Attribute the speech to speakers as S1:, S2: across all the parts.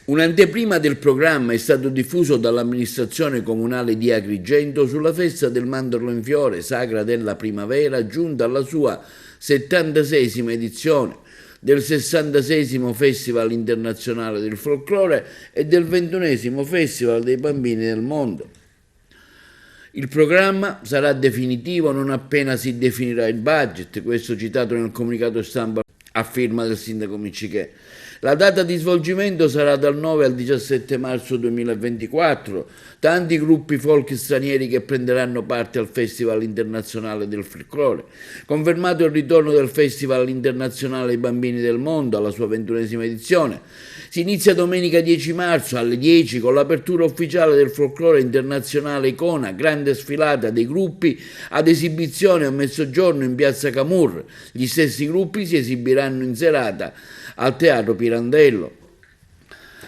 S1: Un'anteprima del programma è stato diffuso dall'amministrazione comunale di Agrigento sulla festa del mandorlo in fiore, sagra della primavera, giunta alla sua 76esima edizione, del 66esimo Festival internazionale del folklore e del 21esimo Festival dei bambini del mondo. Il programma sarà definitivo non appena si definirà il budget, questo citato nel comunicato stampa a firma del sindaco Miccichè. La data di svolgimento sarà dal 9 al 17 marzo 2024. Tanti gruppi folk stranieri che prenderanno parte al Festival internazionale del folklore. Confermato il ritorno del Festival internazionale dei bambini del mondo alla sua 21esima edizione. Si inizia domenica 10 marzo alle 10 con l'apertura ufficiale del folklore internazionale Icona, grande sfilata dei gruppi ad esibizione a mezzogiorno in piazza Camur. Gli stessi gruppi si esibiranno in serata al Teatro Pirandello.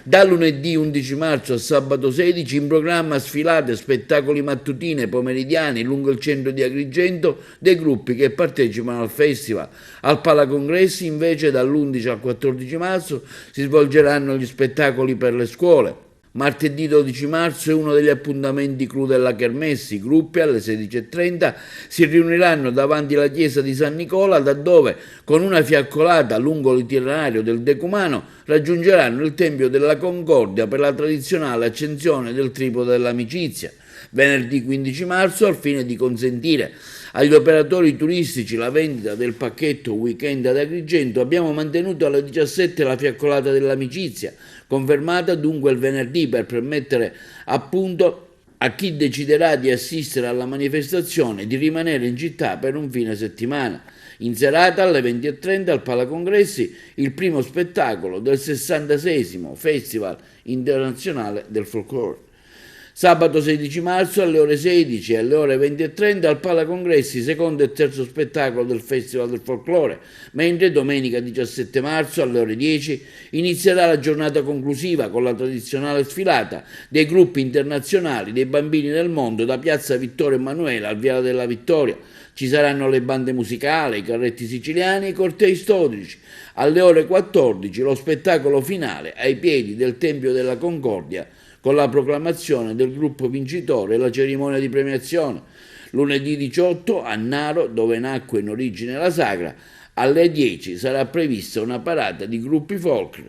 S1: Da lunedì 11 marzo a sabato 16 in programma sfilate, spettacoli mattutine e pomeridiani lungo il centro di Agrigento dei gruppi che partecipano al festival. Al Palacongressi invece dall'11 al 14 marzo si svolgeranno gli spettacoli per le scuole. Martedì 12 marzo è uno degli appuntamenti clou della Kermesse. I gruppi alle 16:30 si riuniranno davanti alla chiesa di San Nicola, da dove con una fiaccolata lungo l'itinerario del decumano raggiungeranno il Tempio della Concordia per la tradizionale accensione del tripode dell'amicizia. Venerdì 15 marzo, al fine di consentire agli operatori turistici la vendita del pacchetto weekend ad Agrigento, abbiamo mantenuto alle 17 la fiaccolata dell'amicizia, confermata dunque il venerdì per permettere appunto a chi deciderà di assistere alla manifestazione di rimanere in città per un fine settimana. In serata alle 20:30 al Palacongressi il primo spettacolo del 66esimo Festival internazionale del folklore. Sabato 16 marzo alle ore 16 e alle ore 20:30 al Palacongressi secondo e terzo spettacolo del Festival del Folklore, mentre domenica 17 marzo alle ore 10 inizierà la giornata conclusiva con la tradizionale sfilata dei gruppi internazionali dei bambini del mondo da Piazza Vittorio Emanuele al Viale della Vittoria. Ci saranno le bande musicali, i carretti siciliani e i cortei storici. Alle ore 14 lo spettacolo finale ai piedi del Tempio della Concordia con la proclamazione del gruppo vincitore e la cerimonia di premiazione. Lunedì 18 a Naro, dove nacque in origine la sagra, alle 10 sarà prevista una parata di gruppi folk